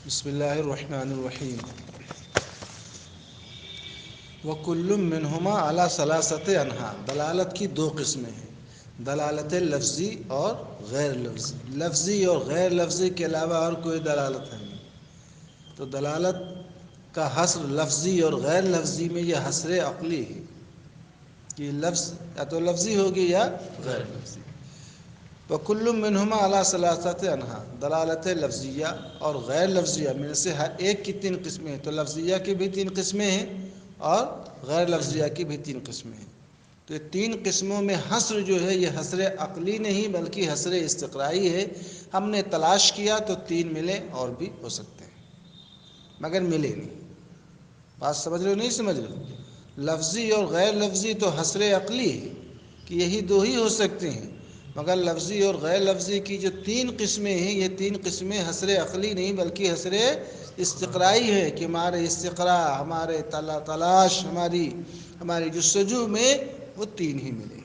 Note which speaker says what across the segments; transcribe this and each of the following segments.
Speaker 1: بسم اللہ الرحمن الرحیم وَكُلٌّ مِّنْهُمَا عَلَى ثَلَاثَةِ أَنْحَاءٍ دلالت کی دو قسمیں ہیں، دلالت لفظی اور غیر لفظی۔ لفظی اور غیر لفظی کے علاوہ اور کوئی دلالت ہے نہیں، تو دلالت کا حصر لفظی اور غیر لفظی میں یہ حصر عقلی ہے کہ لفظ یا تو لفظی ہوگی یا غیر لفظی۔ وَكُلٌّ مِّنْهُمَا عَلَى ثَلَاثَةِ أَنْحَاءٍ دلالت لفظیہ اور غیر لفظیہ میں سے ہر ایک کی تین قسمیں ہیں، تو لفظیہ کی بھی تین قسمیں ہیں اور غیر لفظیہ کی بھی تین قسمیں ہیں۔ تو یہ تین قسموں میں حصر جو ہے یہ حصر عقلی نہیں بلکہ حصر استقرائی ہے۔ ہم نے تلاش کیا تو تین ملے، اور بھی ہو سکتے ہیں مگر ملے نہیں۔ بات سمجھ رہے ہو نہیں سمجھ رہے ہو؟ لفظی اور غیر لفظی تو حصر عقلی ہے کہ یہی دو ہی ہو سکتے ہیں، مگر لفظی اور غیر لفظی کی جو تین قسمیں ہیں یہ تین قسمیں حصر عقلی نہیں بلکہ حصر استقرائی ہے کہ ہمارے استقراء، ہمارے تلاش، ہماری جستجو میں وہ تین ہی ملے۔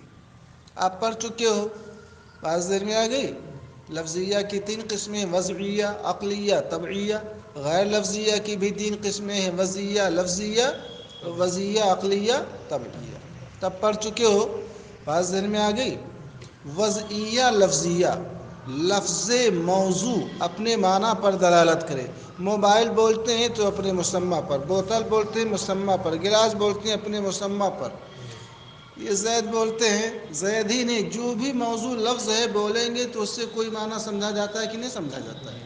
Speaker 1: آپ پڑھ چکے ہو، بات دیر میں آ گئی۔ لفظیہ کی تین قسمیں وضعیہ، عقلیہ، طبعیہ۔ غیر لفظیہ کی بھی تین قسمیں ہیں، وضعیہ، لفظیہ، وضعیہ، عقلیہ، طبعیہ۔ تب پڑھ چکے ہو، بات ذہن میں آ گئی۔ وضعیہ لفظیہ، لفظ موضوع اپنے معنی پر دلالت کرے۔ موبائل بولتے ہیں تو اپنے مسمى پر، بوتل بولتے ہیں مسمى پر، گلاس بولتے ہیں اپنے مسمى پر۔ یہ زید بولتے ہیں، زید ہی نہیں، جو بھی موضوع لفظ ہے بولیں گے تو اس سے کوئی معنی سمجھا جاتا ہے کہ نہیں سمجھا جاتا ہے۔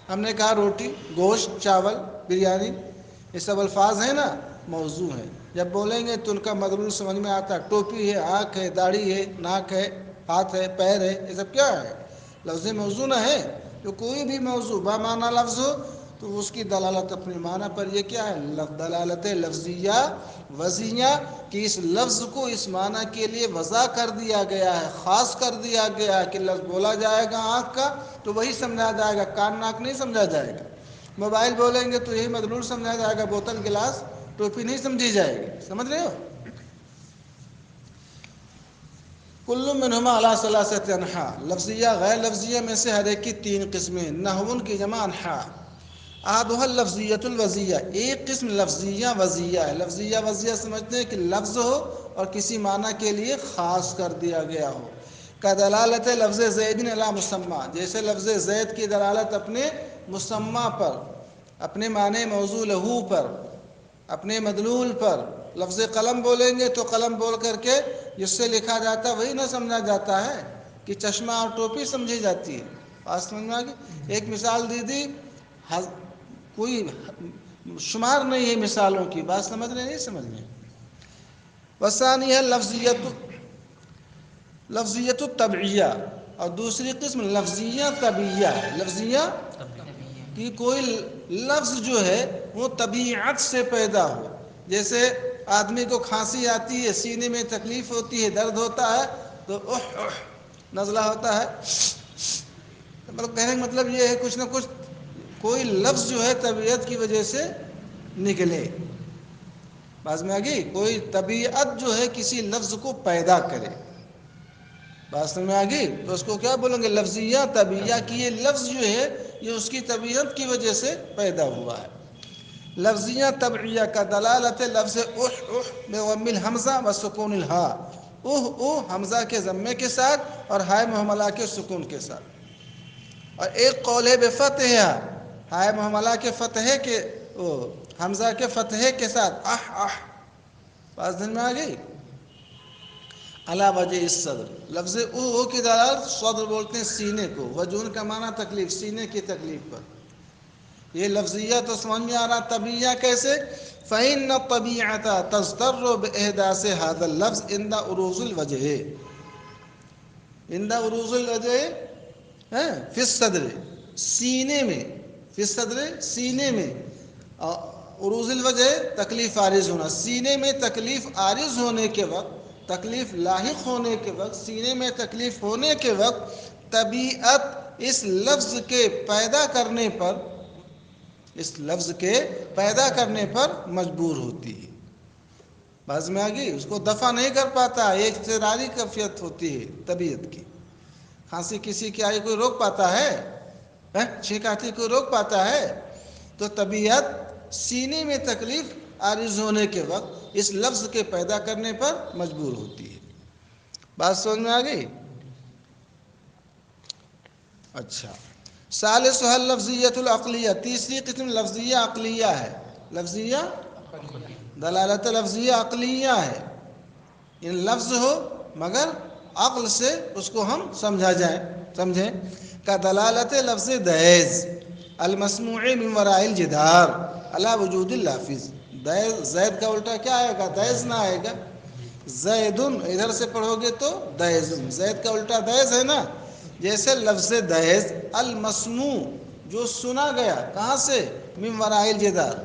Speaker 1: ہم نے کہا روٹی، گوشت، چاول، بریانی، یہ سب الفاظ ہیں نا، موضوع ہیں۔ جب بولیں گے تو ان کا مدلول سمجھ میں آتا ہے۔ ٹوپی ہے، آنکھ ہے، داڑھی ہے، ناک ہے، ہاتھ ہے، پیر ہے، یہ سب کیا ہے؟ لفظ موضوع نہ ہے۔ تو کوئی بھی موضوع بامعنی لفظ ہو تو اس کی دلالت اپنے معنی پر، یہ کیا ہے؟ دلالت لفظیہ وضعیہ، کہ اس لفظ کو اس معنی کے لیے وضع کر دیا گیا ہے، خاص کر دیا گیا ہے کہ لفظ بولا جائے گا آنکھ کا تو وہی سمجھا جائے گا، کان ناک نہیں سمجھا جائے گا۔ موبائل بولیں گے تو یہی مدلول سمجھا جائے گا، بوتل، گلاس، ٹوپی نہیں سمجھی جائے گی۔ سمجھ رہے ہو؟ کل منہما علی ثلاثۃ انحاء لفظیہ غیر لفظیہ میں سے ہر ایک کی تین قسمیں، نحو کی جمع انحاء۔ احدھا اللفظیۃ الوضعیہ، ایک قسم لفظیہ وضعیہ ہے۔ لفظیہ وضعیہ سمجھتے ہیں کہ لفظ ہو اور کسی معنی کے لیے خاص کر دیا گیا ہو۔ کدلالت لفظ زید علی مسمى، جیسے لفظ زید کی دلالت اپنے مسمى پر، اپنے معنی موضوع لہو پر، اپنے مدلول پر۔ لفظ قلم بولیں گے تو قلم بول کر کے جس سے لکھا جاتا ہے وہی نہ سمجھا جاتا ہے کہ چشمہ اور ٹوپی سمجھی جاتی ہے۔ بات سمجھ میں آ گئی؟ ایک مثال دی، کوئی شمار نہیں ہے مثالوں کی۔ بات سمجھ رہے نہیں سمجھ رہے؟ وثانیہ لفظیت الطبعیہ، اور دوسری قسم لفظیہ طبعیہ ہے۔ لفظیہ کہ کوئی لفظ جو ہے وہ طبیعت سے پیدا ہو، جیسے آدمی کو کھانسی آتی ہے، سینے میں تکلیف ہوتی ہے، درد ہوتا ہے تو نزلہ ہوتا ہے۔ مطلب کہنے کا مطلب یہ ہے کچھ نہ کچھ کوئی لفظ جو ہے طبیعت کی وجہ سے نکلے۔ بات میں آ گئی؟ کوئی طبیعت جو ہے کسی لفظ کو پیدا کرے۔ بات میں آ گئی؟ تو اس کو کیا بولیں گے؟ لفظیہ طبعیہ، کہ یہ لفظ جو ہے یہ اس کی طبیعت کی وجہ سے پیدا ہوا ہے۔ لفظیہ طبعیہ کا دلالت لفظ بضم الحمزہ و سکون الہاء، حمزہ کے ضمے کے ساتھ اور ہائے محملہ کے سکون کے ساتھ۔ اور ایک قول ہے بفتحہ، ہائے محملہ کے فتحے کے، حمزہ کے فتحے کے ساتھ، بات دن میں آ گئی؟ علی وجہ الصدر، لفظ کی دلالت صدر بولتے ہیں سینے کو، وجون کا معنی تکلیف، سینے کی تکلیف پر۔ یہ لفظیہ تو سمجھ میں آ رہا، طبعیہ کیسے؟ فإن الطبیعۃ تضطر بإحداث هذا اللفظ عند عروض الوجہ، عند عروض الوجہ فی الصدر، سینے میں، فی الصدر سینے میں، عروض الوجہ تکلیف عارض ہونا، سینے میں تکلیف عارض ہونے کے وقت، تکلیف لاحق ہونے کے وقت، سینے میں تکلیف ہونے کے وقت طبیعت اس لفظ کے پیدا کرنے پر، اس لفظ کے پیدا کرنے پر مجبور ہوتی ہے۔ بات میں آ گئی؟ اس کو دفع نہیں کر پاتا، ایک اضطراری کیفیت ہوتی ہے طبیعت کی۔ کھانسی کسی کی آئی کوئی روک پاتا ہے؟ چھینک آتی کوئی روک پاتا ہے؟ تو طبیعت سینے میں تکلیف عارض ہونے کے وقت اس لفظ کے پیدا کرنے پر مجبور ہوتی ہے. بات سمجھ میں آ گئی؟ اچھا. ثالثھا اللفظیۃ العقلیہ، تیسری قسم لفظیہ عقلیہ ہے. لفظیہ دلالت لفظیہ عقلیہ ہے. ان لفظ ہو مگر عقل سے اس کو ہم سمجھیں. کا دلالت لفظ دہیز المسموع من وراء الجدار علی وجود اللافظ. زید کا الٹا کیا آئے گا؟ دہیز نہ آئے گا. زیدن ادھر سے پڑھو گے تو دہیزن، زید کا الٹا دہیز ہے نا. جیسے لفظ دہیز المسموع جو سنا گیا، کہاں سے؟ من وراء الجدار.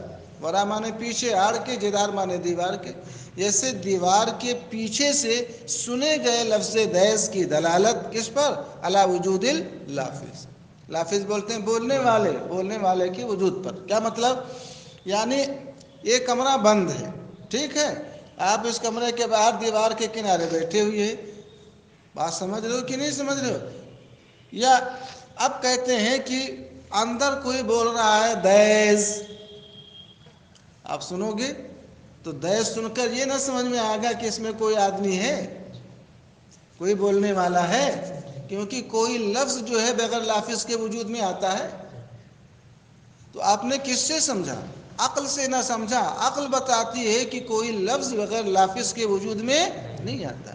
Speaker 1: ورا مانے پیچھے، آڑ کے، جدار مانے دیوار کے. جیسے دیوار کے پیچھے سے سنے گئے لفظ دہیز کی دلالت کس پر؟ علی وجود اللافظ. لافظ بولتے ہیں بولنے والے کے وجود پر. کیا مطلب؟ یعنی یہ کمرہ بند ہے، ٹھیک ہے، آپ اس کمرے کے باہر دیوار کے کنارے بیٹھے ہوئے ہیں. بات سمجھ رہے ہو کہ نہیں سمجھ رہے ہو؟ یا اب کہتے ہیں کہ اندر کوئی بول رہا ہے دہیز. آپ سنو گے تو دہیز سن کر یہ نہ سمجھ میں آئے گا کہ اس میں کوئی آدمی ہے، کوئی بولنے والا ہے، کیونکہ کوئی لفظ جو ہے بغیر لافظ کے وجود میں آتا ہے. تو آپ نے کس سے سمجھا؟ عقل سے نہ سمجھا. عقل بتاتی ہے کہ کوئی لفظ بغیر لافظ کے وجود میں نہیں آتا.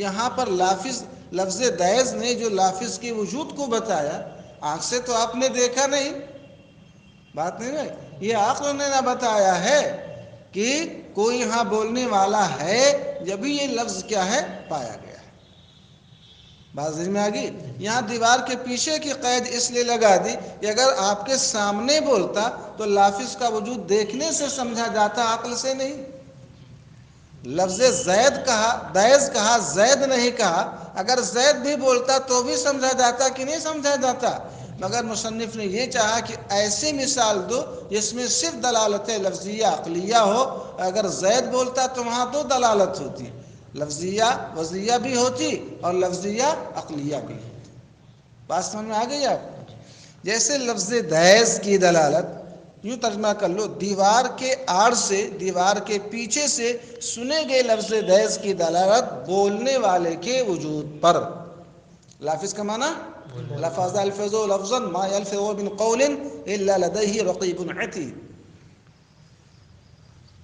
Speaker 1: یہاں پر لفظ دہیز نے جو لافظ کے وجود کو بتایا، آنکھ سے تو آپ نے دیکھا نہیں، بات نہیں ہے. یہ عقل نے نہ بتایا ہے کہ کوئی یہاں بولنے والا ہے، جبھی یہ لفظ کیا ہے؟ پایا گیا ہے. بات سمجھ میں آ گئی؟ یہاں دیوار کے پیچھے کی قید اس لیے لگا دی کہ اگر آپ کے سامنے بولتا تو لافظ کا وجود دیکھنے سے سمجھا جاتا، عقل سے نہیں. لفظ زید کہا، دہیز کہا، زید نہیں کہا. اگر زید بھی بولتا تو بھی سمجھا جاتا کہ نہیں سمجھا جاتا. مگر مصنف نے یہ چاہا کہ ایسی مثال دو جس میں صرف دلالت لفظیہ عقلیہ ہو. اگر زید بولتا تو وہاں دو دلالت ہوتی، لفظیہ وضعیہ بھی ہوتی اور لفظیہ عقلیہ بھی ہوتی. بات سمجھ میں آ گئی آپ؟ جیسے لفظ دہیز کی دلالت یوں ترجمہ کر لو، دیوار کے آڑ سے، دیوار کے پیچھے سے سنے گئے لفظ دہیز کی دلالت بولنے والے کے وجود پر. لافظ کا معنی لفظ الفظ لفظا ما يلفظ من قول الا لديه رقیب عتید.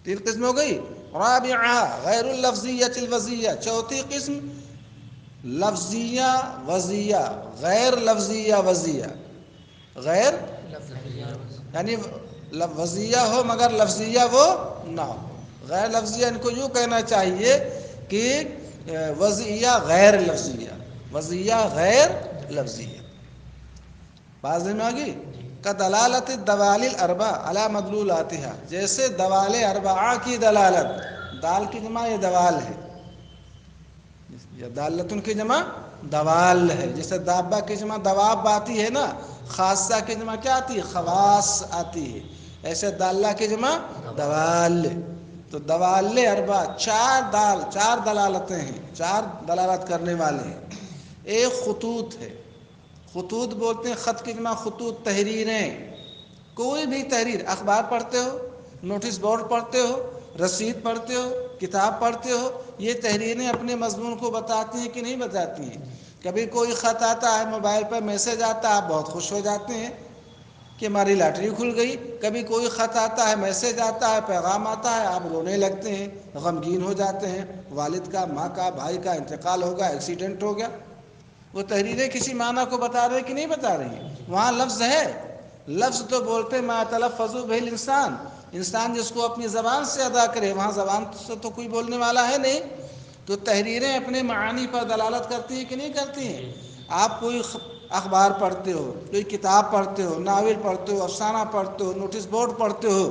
Speaker 1: تین قسم ہو گئی. رابعہ غیر اللفظیۃ الوضعیہ، چوتھی قسم لفظیہ وضعیہ، غیر لفظیہ وضعیہ. غیر یعنی وضعیہ ہو مگر لفظیہ وہ نہ ہو. غیر لفظیہ ان کو یوں کہنا چاہیے کہ وضعیہ غیر لفظیہ، وضعیہ غیر لفظیہ. بات میں آ گئی؟ کا دلالت الدوال الاربع علی مدلولاتها، جیسے دوال اربعہ کی دلالت. دال کی جمع یہ دوال ہے، یا دالتن کی جمع دوال ہے. جیسے دابہ کی جمع دواب آتی ہے نا، خاصہ کی جمع کیا آتی ہے؟ خواص آتی ہے. ایسے دالہ کی جمع دوال. تو دوال اربع، چار دلالتیں ہیں، چار دلالت کرنے والے ہیں. ایک خطوط ہے. خطوط بولتے ہیں خط کی جمع خطوط، تحریریں. کوئی بھی تحریر، اخبار پڑھتے ہو، نوٹس بورڈ پڑھتے ہو، رسید پڑھتے ہو، کتاب پڑھتے ہو، یہ تحریریں اپنے مضمون کو بتاتی ہیں کہ نہیں بتاتی ہیں؟ کبھی کوئی خط آتا ہے، موبائل پر میسج آتا ہے، آپ بہت خوش ہو جاتے ہیں کہ ہماری لاٹری کھل گئی. کبھی کوئی خط آتا ہے، میسج آتا ہے، پیغام آتا ہے، آپ رونے لگتے ہیں، غمگین ہو جاتے ہیں، والد کا، ماں کا، بھائی کا انتقال ہو گیا، ایکسیڈنٹ ہو گیا. وہ تحریریں کسی معنی کو بتا رہے کہ نہیں بتا رہی ہیں؟ وہاں لفظ ہے. لفظ تو بولتے ما تلفظ به الانسان، انسان جس کو اپنی زبان سے ادا کرے. وہاں زبان سے تو کوئی بولنے والا ہے نہیں. تو تحریریں اپنے معانی پر دلالت کرتی ہیں کہ نہیں کرتی ہیں؟ آپ کوئی اخبار پڑھتے ہو، کوئی کتاب پڑھتے ہو، ناول پڑھتے ہو، افسانہ پڑھتے ہو، نوٹس بورڈ پڑھتے ہو،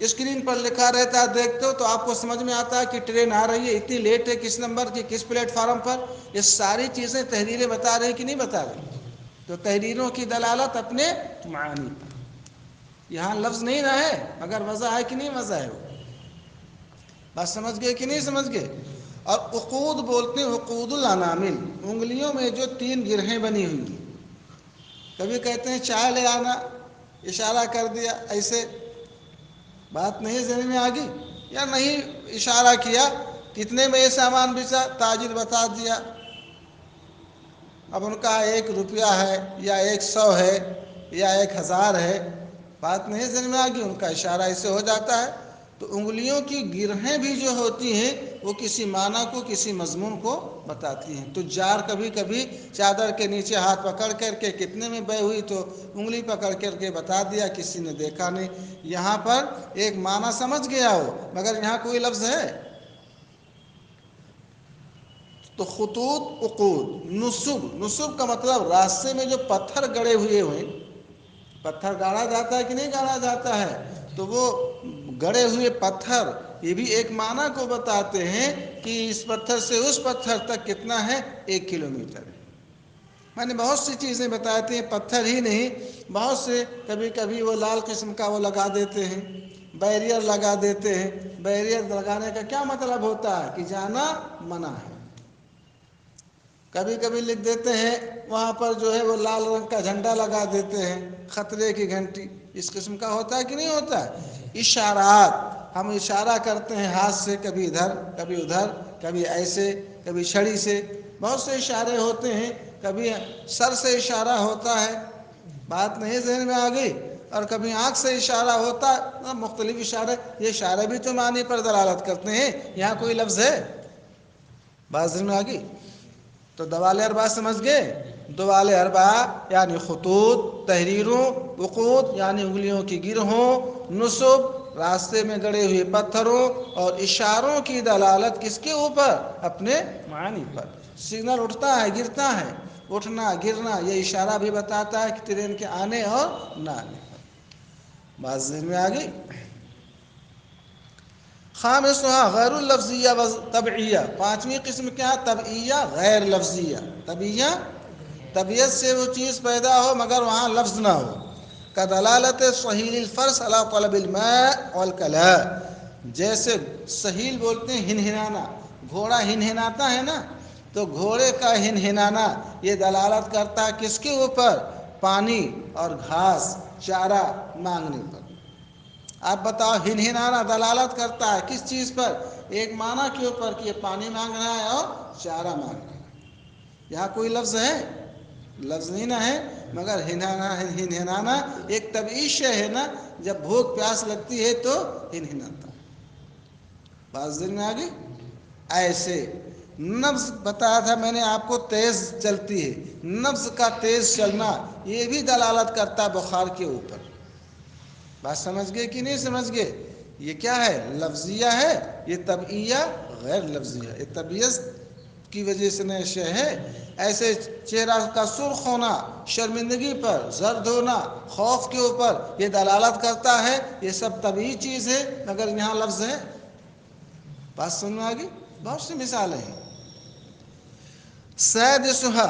Speaker 1: اسکرین پر لکھا رہتا ہے، دیکھتے ہو تو آپ کو سمجھ میں آتا ہے کہ ٹرین آ رہی ہے، اتنی لیٹ ہے، کس نمبر کی، کس پلیٹ فارم پر. یہ ساری چیزیں تحریریں بتا رہی کہ نہیں بتا رہی؟ تو تحریروں کی دلالت اپنے معانی پر. یہاں لفظ نہیں رہا ہے مگر وضع ہے کہ نہیں وضع ہے؟ وہ بات سمجھ گئے کہ نہیں سمجھ گئے؟ اور عقود بولتے ہیں عقود الانامل، انگلیوں میں جو 3 گرہیں بنی ہوئی ہیں. کبھی کہتے ہیں چائے لے آنا، اشارہ کر دیا ایسے، بات نہیں ذہن میں آ گئی؟ یا نہیں اشارہ کیا کتنے میں یہ سامان بیچا، تاجر بتا دیا، اب ان کا 1 روپیہ ہے یا 100 ہے یا 1000 ہے، بات نہیں ذہن میں آ گئی؟ ان کا اشارہ ایسے ہو جاتا ہے۔ تو انگلیوں کی گرہیں بھی جو ہوتی ہیں وہ کسی معنی کو، کسی مضمون کو بتاتی ہیں۔ تو جار کبھی کبھی چادر کے نیچے ہاتھ پکڑ کر کے کتنے میں بے ہوئی تو انگلی پکڑ کر کے بتا دیا، کسی نے دیکھا نہیں۔ یہاں پر ایک معنی سمجھ گیا ہو مگر یہاں کوئی لفظ ہے تو خطوط عقود، نصب کا مطلب راستے میں جو پتھر گڑے ہوئے ہوئے، پتھر گاڑا جاتا ہے کہ نہیں گاڑا جاتا ہے، تو وہ گڑے ہوئے پتھر یہ بھی ایک معنی کو بتاتے ہیں کہ اس پتھر سے اس پتھر تک کتنا ہے، 1 کلومیٹر ہے۔ میں نے بہت سی چیزیں بتاتی ہیں، پتھر ہی نہیں، بہت سے کبھی کبھی وہ لال قسم کا وہ لگا دیتے ہیں، بیریئر لگا دیتے ہیں۔ بیریئر لگانے کا کیا مطلب ہوتا ہے کہ جانا منع ہے۔ کبھی کبھی لکھ دیتے ہیں وہاں پر جو ہے وہ لال رنگ کا جھنڈا لگا دیتے ہیں، خطرے کی گھنٹی، اس قسم کا ہوتا ہے کہ نہیں ہوتا ہے؟ اشارات، ہم اشارہ کرتے ہیں ہاتھ سے، کبھی ادھر کبھی ادھر، کبھی ایسے کبھی چھڑی سے، بہت سے اشارے ہوتے ہیں، کبھی سر سے اشارہ ہوتا ہے، بات نہیں ذہن میں آ گئی، اور کبھی آنکھ سے اشارہ ہوتا ہے، مختلف اشارے، یہ اشارے بھی تو معنی پر دلالت کرتے ہیں۔ یہاں کوئی لفظ ہے؟ بات ذہن میں آ گئی؟ تو دوال اربع سمجھ گئے؟ دوال اربع یعنی خطوط، تحریروں، عقود یعنی انگلیوں کی گرہوں، نصب راستے میں گڑے ہوئے پتھروں، اور اشاروں کی دلالت کس کے اوپر؟ اپنے معنی پر۔ سگنل اٹھتا ہے گرتا ہے، اٹھنا گرنا یہ اشارہ بھی بتاتا ہے کہ ٹرین کے آنے اور نہ آنے پر۔ بات ذہن میں آ گئی؟ خامسها غیر اللفظیہ و طبعیہ، 5ویں قسم کیا؟ طبعیہ غیر لفظیہ۔ طبعیہ، طبیعت سے وہ چیز پیدا ہو مگر وہاں لفظ نہ ہو، کدلالت صہیل الفرس علی طلب الماء والکلاء، جیسے صہیل بولتے ہیں ہنہنانا، گھوڑا ہنہناتا ہے نا، تو گھوڑے کا ہنہنانا یہ دلالت کرتا ہے کس کے اوپر؟ پانی اور گھاس، چارہ مانگنے پر۔ آپ بتاؤ، ہنہنانا دلالت کرتا ہے کس چیز پر؟ ایک معنی کے اوپر کہ یہ پانی مانگ رہا ہے اور چارہ مانگ رہا ہے۔ یہاں کوئی لفظ ہے؟ لفظ نہیں نہ ہے، مگر ہنہنانا ایک طبعی شے ہے نا، جب بھوک پیاس لگتی ہے تو ہنہناتا ہے۔ بات ذہن میں آ گئی؟ ایسے نبض بتایا تھا میں نے آپ کو، تیز چلتی ہے، نبض کا تیز چلنا یہ بھی دلالت کرتا ہے بخار کے اوپر۔ بات سمجھ گئے کہ نہیں سمجھ گئے؟ یہ کیا ہے؟ لفظیہ ہے، یہ طبعیہ غیر لفظیہ، یہ طبیعت کی وجہ سے نہ شے ہے۔ ایسے چہرہ کا سرخ ہونا شرمندگی پر، زرد ہونا خوف کے اوپر، یہ دلالت کرتا ہے، یہ سب طبعی چیز ہے مگر یہاں لفظ ہے۔ بات سمجھ میں آ گئی؟ بہت سی مثالیں ہیں۔ سادسها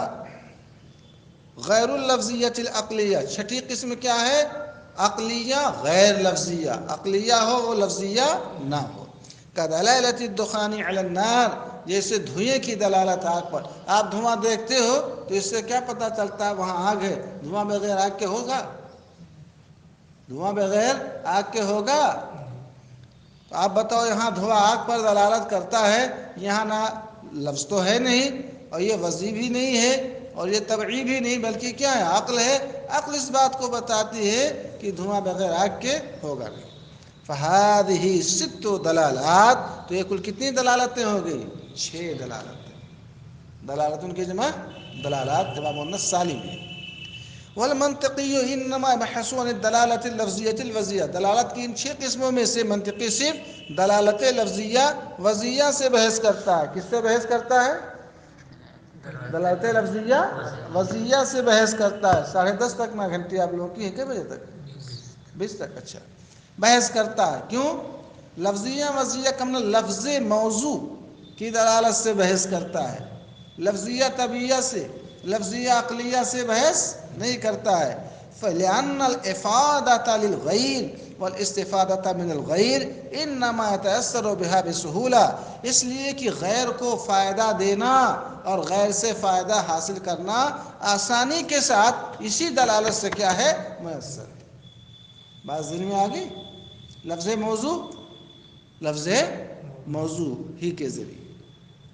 Speaker 1: غیر اللفظیۃ العقلیہ، 6ٹھی قسم کیا ہے؟ عقلیہ غیر لفظیہ، عقلیہ ہو وہ لفظیہ نہ ہو۔ کدلالۃ الدخان علی النار، جیسے دھوئیں کی دلالت آگ پر۔ آپ دھواں دیکھتے ہو تو اس سے کیا پتہ چلتا ہے وہاں آگ ہے؟ دھواں بغیر آگ کے ہوگا؟ دھواں بغیر آگ کے ہوگا؟ تو آپ بتاؤ، یہاں دھواں آگ پر دلالت کرتا ہے، یہاں نہ لفظ تو ہے نہیں، اور یہ وضعی بھی نہیں ہے، اور یہ طبعی بھی نہیں، بلکہ کیا ہے؟ عقل ہے۔ عقل اس بات کو بتاتی ہے کہ دھواں بغیر آگ کے ہوگا نہیں۔ فہذہ 6 دلالات، تو یہ کل کتنی دلالتیں ہو گئی؟ 6 دلالتیں۔ دلالتوں کی جمع دلالات، جمع مؤنث سالم ہے۔ والمنطقی انما بحث عن الدلالۃ اللفظیۃ الوضعیہ، دلالت کی ان 6 قسموں میں سے منطقی صرف دلالت لفظیہ وضعیہ سے بحث کرتا ہے۔ کس سے بحث کرتا ہے؟ دلالت لفظیہ وضعیہ سے بحث کرتا ہے۔ 10:30 تک میں گھنٹی آپ لوگوں کی ہے، کتنے بجے تک؟ 20 تک۔ اچھا، بحث کرتا ہے، کیوں؟ لفظیہ وضعیہ کم نہ لفظ موضوع کی دلالت سے بحث کرتا ہے، لفظیہ طبعیہ سے، لفظیہ عقلیہ سے بحث نہیں کرتا ہے۔ فَلِأَنَّ الْإِفَادَةَ لِلْغَيْرِ وَالْإِسْتِفَادَةَ مِنَ الْغَيْرِ إِنَّمَا يَتَيَسَّرُ بِهَا بِسُهُولَةٍ، اس لیے کہ غیر کو فائدہ دینا اور غیر سے فائدہ حاصل کرنا آسانی کے ساتھ اسی دلالت سے کیا ہے؟ میسر۔ بات ذہن میں آ گئی؟ لفظ موضوع، لفظ موضوع ہی کے ذریعے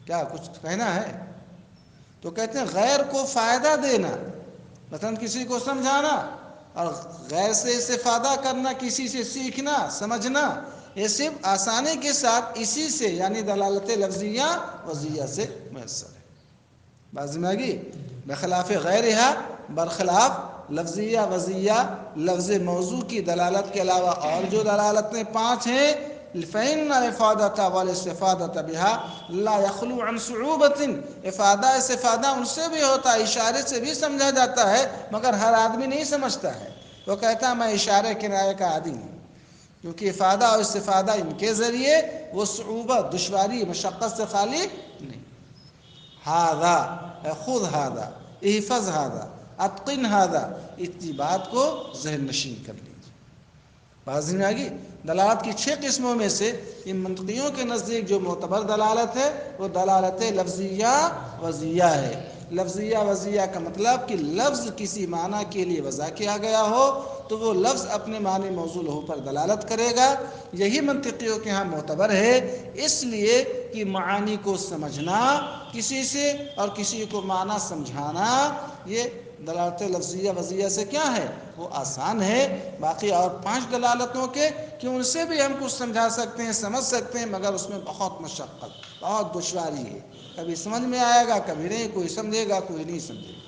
Speaker 1: کیا کچھ کہنا ہے؟ تو کہتے ہیں غیر کو فائدہ دینا، مثلا کسی کو سمجھانا اور غیر سے استفادہ کرنا، کسی سے سیکھنا سمجھنا، یہ صرف آسانی کے ساتھ اسی سے یعنی دلالت لفظیہ وضعیہ سے میسر ہے۔ بات میں آ گئی؟ بخلاف غیرہا، برخلاف لفظیہ وضعیہ لفظ موضوع کی دلالت کے علاوہ اور جو دلالتیں 5 ہیں، فإن الإفادة والاستفادة بها لا يخلو عن صعوبة، افادہ استفادہ ان سے بھی ہوتا ہے، اشارے سے بھی سمجھا جاتا ہے، مگر ہر آدمی نہیں سمجھتا ہے۔ وہ کہتا ہے میں اشارے کنارے کا عادی ہوں، کیونکہ افادہ اور استفادہ ان کے ذریعے وہ صعوبت، دشواری، مشقت سے خالی نہیں۔ ہذا، خذ ہذا، احفظ ہذا، اتقن ہذا، اتنی بات کو ذہن نشین کر لیجیے۔ بات میں آ گئی؟ دلالت کی 6 قسموں میں سے ان منطقیوں کے نزدیک جو معتبر دلالت ہے وہ دلالت لفظیہ وضعیہ ہے۔ لفظیہ وضعیہ کا مطلب کہ لفظ کسی معنی کے لیے وضع کیا گیا ہو تو وہ لفظ اپنے معنی موصول ہو پر دلالت کرے گا۔ یہی منطقیوں کے ہاں معتبر ہے، اس لیے کہ معانی کو سمجھنا کسی سے اور کسی کو معنی سمجھانا یہ دلالت لفظیہ وضعیہ سے کیا ہے؟ وہ آسان ہے۔ باقی اور 5 دلالتوں کے کہ ان سے بھی ہم کچھ سمجھا سکتے ہیں، سمجھ سکتے ہیں، مگر اس میں بہت مشقت، بہت دشواری ہے، کبھی سمجھ میں آئے گا کبھی نہیں، کوئی سمجھے گا کوئی نہیں سمجھے گا۔